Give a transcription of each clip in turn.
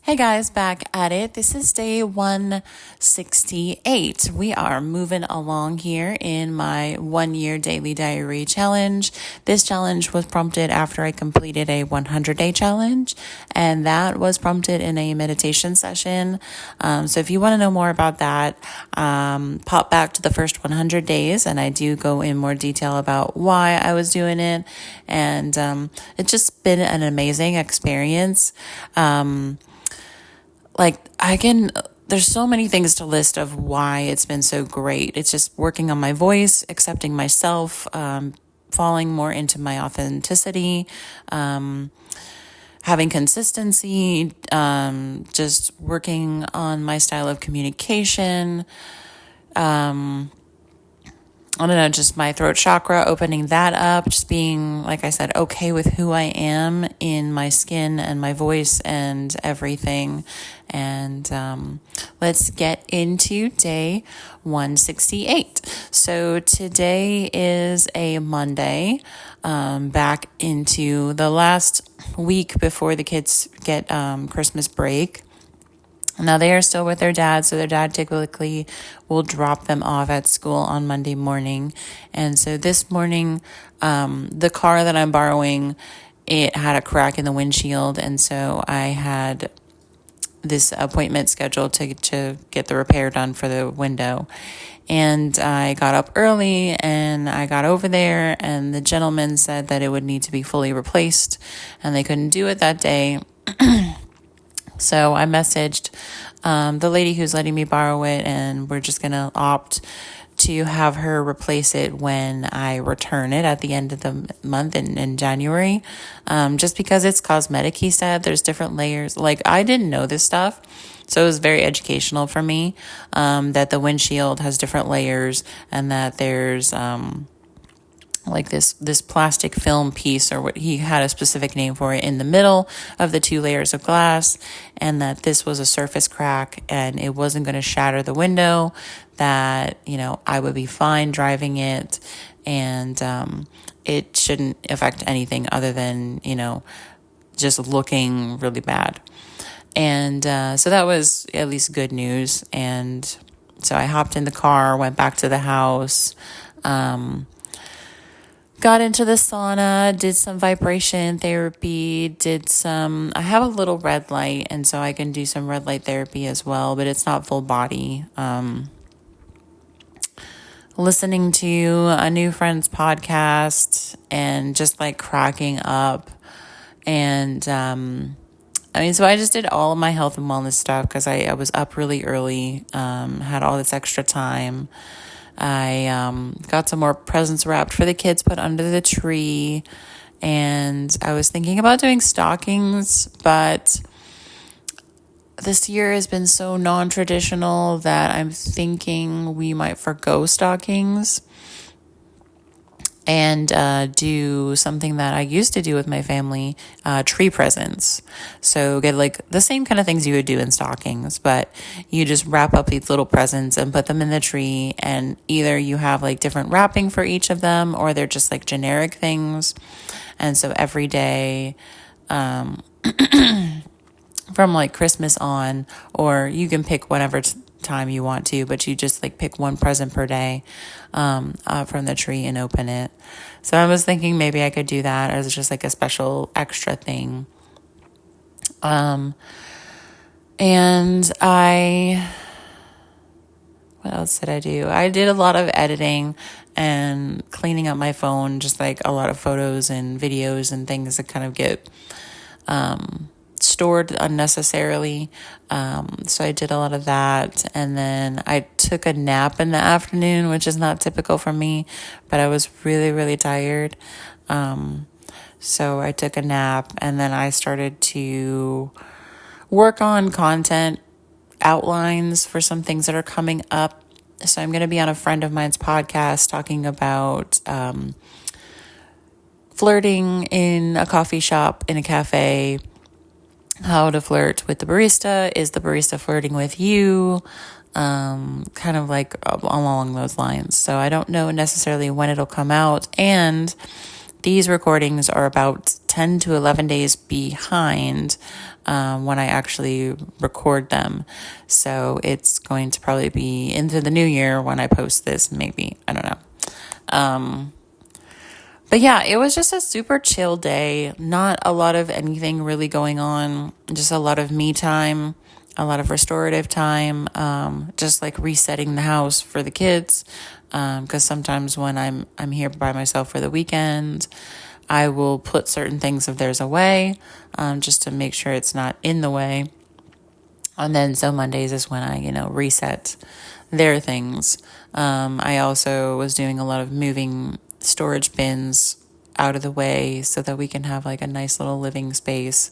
Hey guys, back at it. This is day 168. We are moving along here in my 1 year daily diary challenge. This challenge was prompted after I completed a 100-day challenge, and that was prompted in a meditation session. So if you want to know more about that, pop back to the first 100 days, and I do go in more detail about why I was doing it. And it's just been an amazing experience. There's so many things to list of why it's been so great. It's just working on my voice, accepting myself, falling more into my authenticity, having consistency, just working on my style of communication, I don't know, just my throat chakra, opening that up, just being, like I said, okay with who I am in my skin and my voice and everything. And let's get into day 168. So today is a Monday, back into the last week before the kids get Christmas break. Now they are still with their dad, so their dad typically will drop them off at school on Monday morning. And so this morning, the car that I'm borrowing, it had a crack in the windshield, and so I had this appointment scheduled to get the repair done for the window. And I got up early and I got over there, and the gentleman said that it would need to be fully replaced, and they couldn't do it that day. So I messaged the lady who's letting me borrow it, and we're just going to opt to have her replace it when I return it at the end of the month in January. Just because it's cosmetic, he said. There's different layers. Like, I didn't know this stuff, so it was very educational for me, that the windshield has different layers, and that there's like this plastic film piece, or what he had a specific name for it, in the middle of the two layers of glass, and that this was a surface crack and it wasn't going to shatter the window, that, I would be fine driving it, and it shouldn't affect anything other than, just looking really bad. And so that was at least good news. And so I hopped in the car, went back to the house, got into the sauna, did some vibration therapy, I have a little red light, and so I can do some red light therapy as well, but it's not full body. Listening to a new friend's podcast and just like cracking up. And so I just did all of my health and wellness stuff because I was up really early, had all this extra time. I got some more presents wrapped for the kids, put under the tree, and I was thinking about doing stockings, but this year has been so non-traditional that I'm thinking we might forgo stockings and do something that I used to do with my family, tree presents. So get like the same kind of things you would do in stockings, but you just wrap up these little presents and put them in the tree, and either you have like different wrapping for each of them, or they're just like generic things. And so every day, from like Christmas on, or you can pick whatever time you want to, but you just like pick one present per day from the tree and open it. So I was thinking maybe I could do that as just like a special extra thing. And what else did I do? I did a lot of editing and cleaning up my phone, just like a lot of photos and videos and things that kind of get stored unnecessarily. So I did a lot of that. And then I took a nap in the afternoon, which is not typical for me, but I was really, really tired. So I took a nap, and then I started to work on content outlines for some things that are coming up. So I'm going to be on a friend of mine's podcast talking about flirting in a coffee shop, in a cafe, how to flirt with the barista. Is the barista flirting with you? Kind of like along those lines. So I don't know necessarily when it'll come out. And these recordings are about 10 to 11 days behind when I actually record them. So it's going to probably be into the new year when I post this, maybe. I don't know. But yeah, it was just a super chill day. Not a lot of anything really going on. Just a lot of me time, a lot of restorative time, just like resetting the house for the kids. Because sometimes when I'm here by myself for the weekend, I will put certain things of theirs away, just to make sure it's not in the way. And then so Mondays is when I, reset their things. I also was doing a lot of moving storage bins out of the way so that we can have like a nice little living space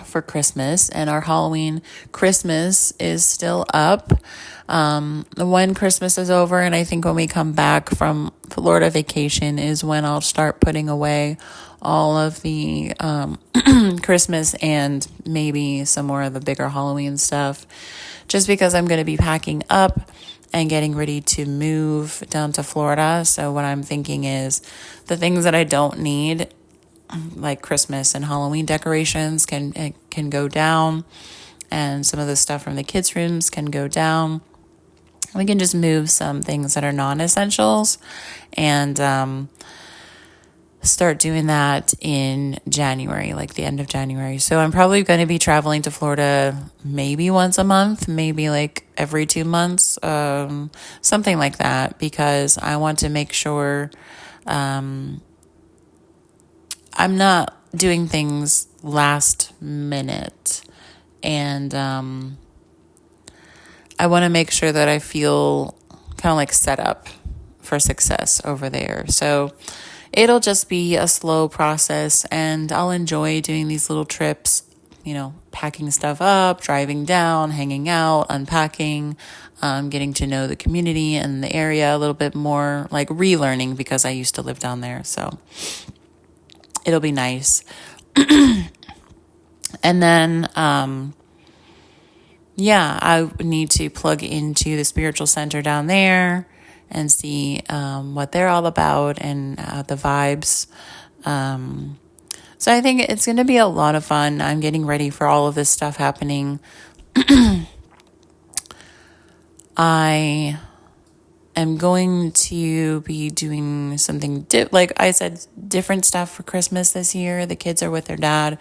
for Christmas. And our Halloween Christmas is still up. When Christmas is over, and I think when we come back from Florida vacation is when I'll start putting away all of the Christmas and maybe some more of the bigger Halloween stuff, just because I'm going to be packing up and getting ready to move down to Florida. So what I'm thinking is the things that I don't need, like Christmas and Halloween decorations, can go down, and some of the stuff from the kids' rooms can go down. We can just move some things that are non-essentials and start doing that in January, like the end of January. So I'm probably going to be traveling to Florida maybe once a month, maybe like every 2 months, something like that, because I want to make sure I'm not doing things last minute. And I want to make sure that I feel kind of like set up for success over there. So it'll just be a slow process, and I'll enjoy doing these little trips, packing stuff up, driving down, hanging out, unpacking, getting to know the community and the area a little bit more, like relearning because I used to live down there. So it'll be nice. And then, I need to plug into the spiritual center down there and see what they're all about and the vibes. So I think it's going to be a lot of fun. I'm getting ready for all of this stuff happening. I am going to be doing something, like I said, different stuff for Christmas this year. The kids are with their dad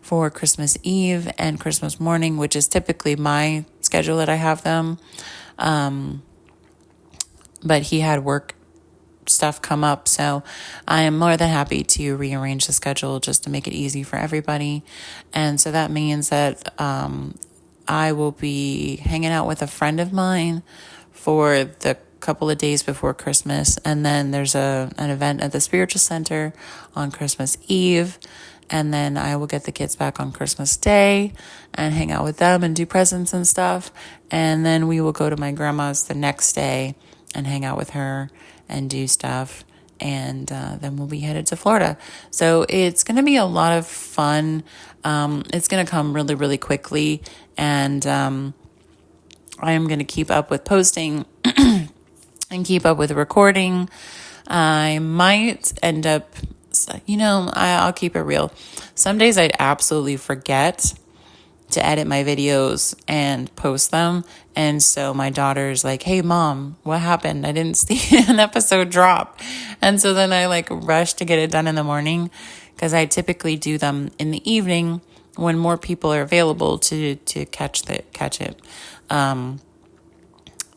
for Christmas Eve and Christmas morning, which is typically my schedule that I have them. But he had work stuff come up, so I am more than happy to rearrange the schedule just to make it easy for everybody. And so that means that I will be hanging out with a friend of mine for the couple of days before Christmas, and then there's an event at the spiritual center on Christmas Eve, and then I will get the kids back on Christmas Day and hang out with them and do presents and stuff, and then we will go to my grandma's the next day and hang out with her and do stuff, and then we'll be headed to Florida. So it's going to be a lot of fun. It's going to come really, really quickly, and I am going to keep up with posting and keep up with recording. I might end up, I'll keep it real. Some days I'd absolutely forget to edit my videos and post them. And so my daughter's like, hey, Mom, what happened? I didn't see an episode drop. And so then I rush to get it done in the morning, because I typically do them in the evening when more people are available to catch it.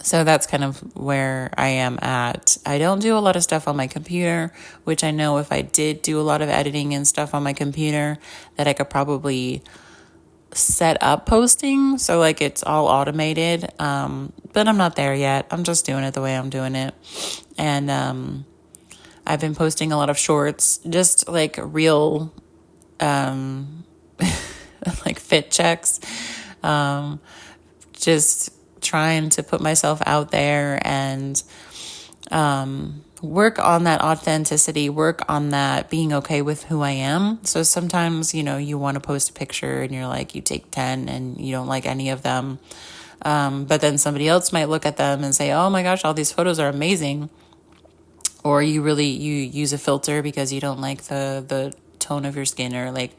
So that's kind of where I am at. I don't do a lot of stuff on my computer, which I know if I did do a lot of editing and stuff on my computer, that I could probably set up posting. So it's all automated. But I'm not there yet. I'm just doing it the way I'm doing it. And I've been posting a lot of shorts, just real fit checks. Just trying to put myself out there and work on that authenticity, work on that being okay with who I am. So sometimes, you want to post a picture and you're you take 10 and you don't like any of them. But then somebody else might look at them and say, oh my gosh, all these photos are amazing. or you use a filter because you don't like the tone of your skin, or like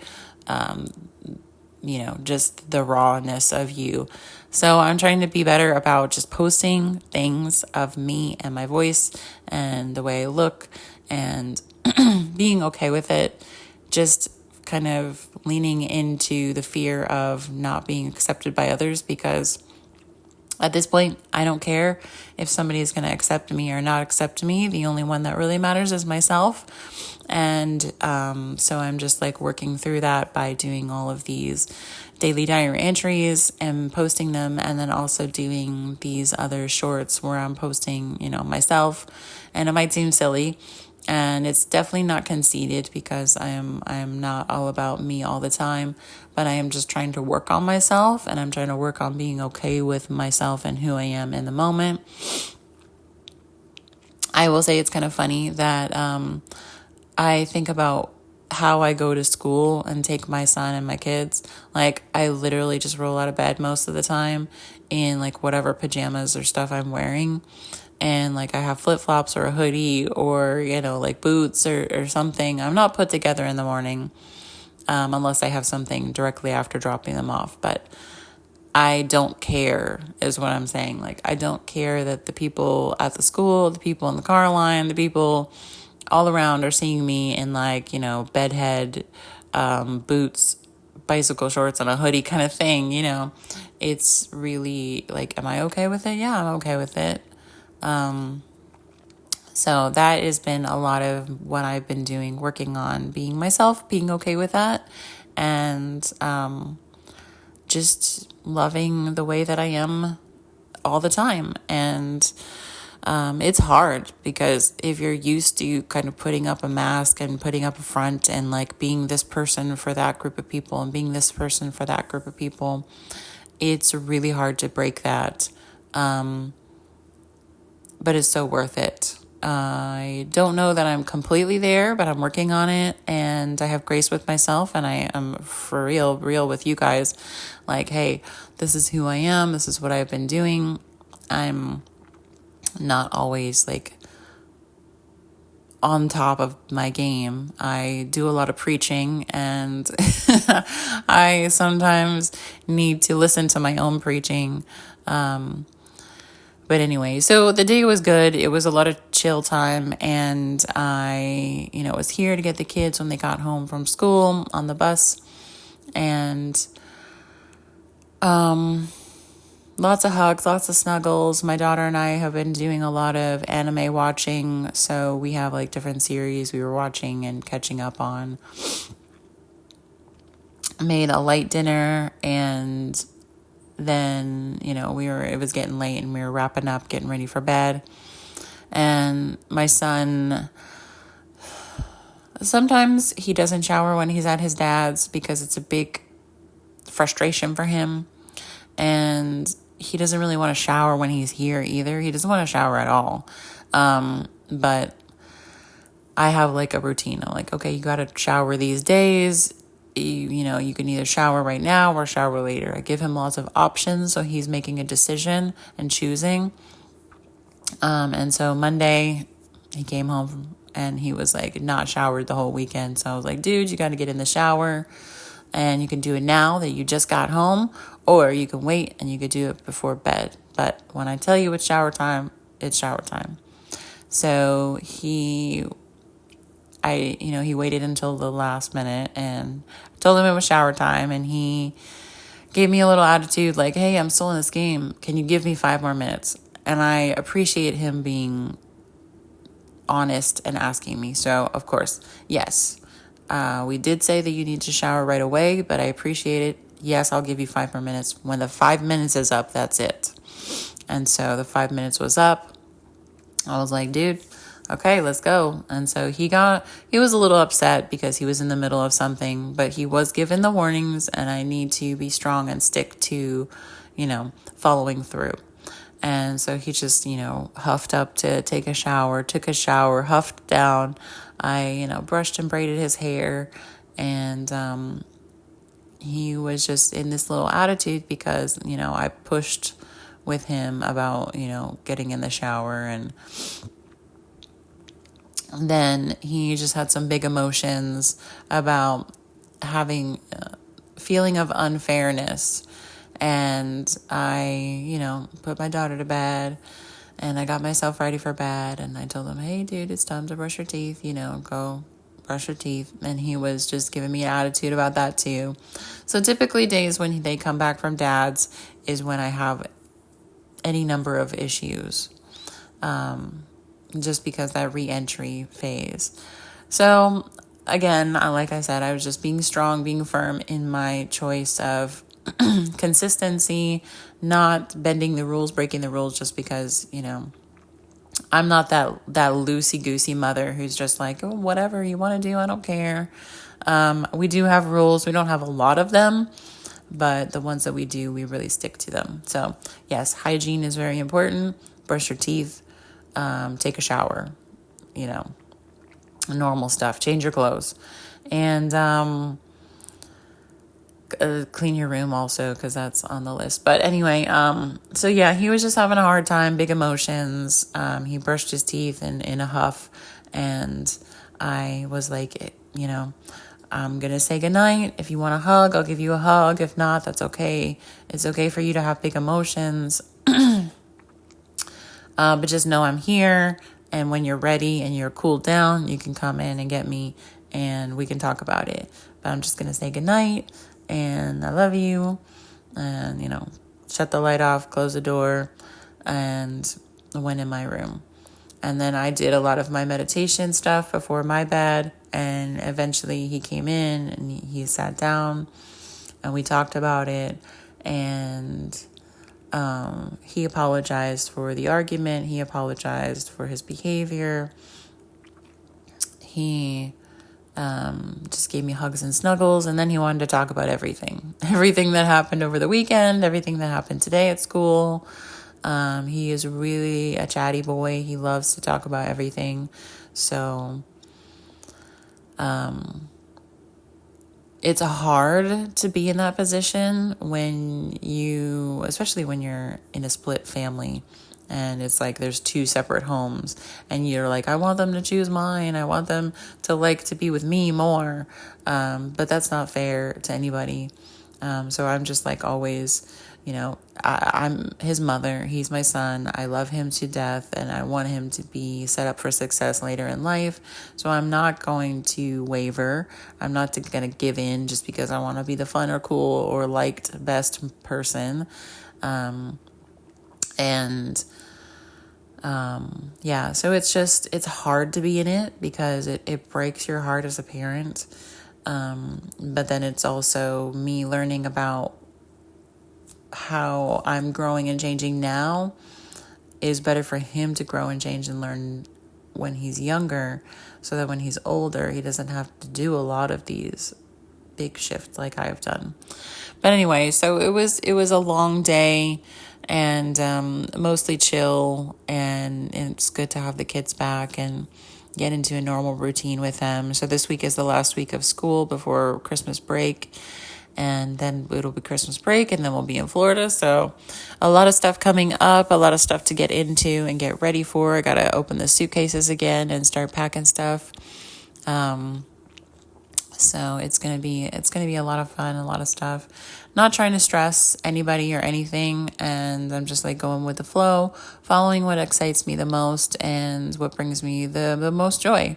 just the rawness of you. So I'm trying to be better about just posting things of me and my voice and the way I look, and being okay with it. Just kind of leaning into the fear of not being accepted by others, because at this point, I don't care if somebody is going to accept me or not accept me. The only one that really matters is myself. And so I'm just like working through that by doing all of these daily diary entries and posting them, and then also doing these other shorts where I'm posting, myself. And it might seem silly, and it's definitely not conceited, because I am not all about me all the time, but I am just trying to work on myself, and I'm trying to work on being okay with myself and who I am in the moment. I will say it's kind of funny that I think about how I go to school and take my son and my kids. Like, I literally just roll out of bed most of the time in like whatever pajamas or stuff I'm wearing. And like I have flip-flops or a hoodie or, like boots or something. I'm not put together in the morning unless I have something directly after dropping them off. But I don't care is what I'm saying. Like, I don't care that the people at the school, the people in the car line, the people all around are seeing me in like, bedhead, boots, bicycle shorts, and a hoodie kind of thing, It's really like, am I okay with it? Yeah, I'm okay with it. So that has been a lot of what I've been doing, working on being myself, being okay with that, and just loving the way that I am all the time. And it's hard, because if you're used to kind of putting up a mask and putting up a front and like being this person for that group of people and being this person for that group of people, it's really hard to break that. But it's so worth it. I don't know that I'm completely there, but I'm working on it, and I have grace with myself, and I am for real with you guys. Like, hey, this is who I am. This is what I've been doing. I'm not always like on top of my game. I do a lot of preaching, and I sometimes need to listen to my own preaching. But anyway, so the day was good. It was a lot of chill time, and I, was here to get the kids when they got home from school on the bus, and lots of hugs, lots of snuggles. My daughter and I have been doing a lot of anime watching, so we have like different series we were watching and catching up on. Made a light dinner, and then, it was getting late, and we were wrapping up, getting ready for bed. And my son, sometimes he doesn't shower when he's at his dad's, because it's a big frustration for him. And he doesn't really want to shower when he's here either. He doesn't want to shower at all. But I have like a routine. I'm like, okay, you got to shower these days. You can either shower right now or shower later. I give him lots of options, so he's making a decision and choosing. And so Monday, he came home and he was like not showered the whole weekend. So I was like, dude, you got to get in the shower, and you can do it now that you just got home, or you can wait and you could do it before bed. But when I tell you it's shower time, it's shower time. So he waited until the last minute and told him it was shower time, and he gave me a little attitude like, hey, I'm still in this game. Can you give me 5 more minutes? And I appreciate him being honest and asking me. So, of course, yes, we did say that you need to shower right away, but I appreciate it. Yes, I'll give you 5 more minutes. When the 5 minutes is up, that's it. And so the 5 minutes was up. I was like, dude, okay, let's go. And so he was a little upset because he was in the middle of something, but he was given the warnings, and I need to be strong and stick to, following through. And so he just, huffed up to take a shower, took a shower, huffed down. I, brushed and braided his hair, and he was just in this little attitude because, I pushed with him about, getting in the shower, and then he just had some big emotions about having feeling of unfairness. And I, put my daughter to bed, and I got myself ready for bed, and I told him, hey, dude, it's time to brush your teeth, go brush your teeth. And he was just giving me an attitude about that too. So typically days when they come back from dad's is when I have any number of issues, just because that re-entry phase. So again, like I said, I was just being strong, being firm in my choice of consistency, not bending the rules, breaking the rules just because, I'm not that loosey-goosey mother who's just like, oh, whatever you want to do, I don't care. We do have rules. We don't have a lot of them, but the ones that we do, we really stick to them. So yes, hygiene is very important. Brush your teeth, take a shower, normal stuff, change your clothes, and clean your room also, because that's on the list. But anyway, so yeah, he was just having a hard time, big emotions. He brushed his teeth in a huff, and I was like, I'm going to say goodnight. If you want a hug, I'll give you a hug. If not, that's okay. It's okay for you to have big emotions. But just know I'm here. And when you're ready and you're cooled down, you can come in and get me and we can talk about it. But I'm just going to say goodnight and I love you. And, shut the light off, close the door, and went in my room. And then I did a lot of my meditation stuff before my bed. And eventually he came in and he sat down and we talked about it. And he apologized for the argument. He apologized for his behavior. He just gave me hugs and snuggles. And then he wanted to talk about everything that happened over the weekend, everything that happened today at school. He is really a chatty boy. He loves to talk about everything. So, it's hard to be in that position especially when you're in a split family and it's like there's two separate homes and you're like, I want them to choose mine. I want them to be with me more. But that's not fair to anybody. So I'm just like always, I'm his mother. He's my son. I love him to death and I want him to be set up for success later in life. So I'm not going to waver. I'm not going to give in just because I want to be the fun or cool or liked best person. So it's hard to be in it because it breaks your heart as a parent. But then it's also me learning about how I'm growing and changing now is better for him to grow and change and learn when he's younger, so that when he's older, he doesn't have to do a lot of these big shifts like I've done. But anyway, so it was a long day and mostly chill, and it's good to have the kids back and get into a normal routine with them. So this week is the last week of school before Christmas break, and then it'll be Christmas break, and then we'll be in Florida. So a lot of stuff coming up, a lot of stuff to get into and get ready for. I got to open the suitcases again and start packing stuff. So it's going to be a lot of fun, a lot of stuff. Not trying to stress anybody or anything. And I'm just like going with the flow, following what excites me the most and what brings me the most joy.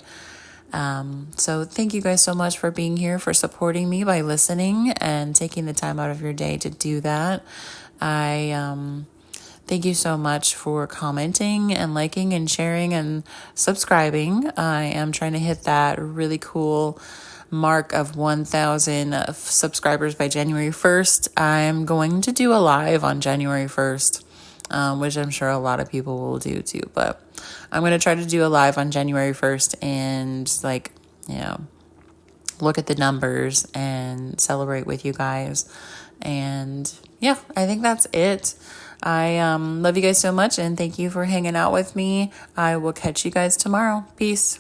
So thank you guys so much for being here, for supporting me by listening and taking the time out of your day to do that. I thank you so much for commenting and liking and sharing and subscribing. I am trying to hit that really cool mark of 1,000 subscribers by January 1st. I'm going to do a live on January 1st, which I'm sure a lot of people will do too, but I'm going to try to do a live on January 1st and look at the numbers and celebrate with you guys. And yeah, I think that's it. I love you guys so much and thank you for hanging out with me. I will catch you guys tomorrow. Peace.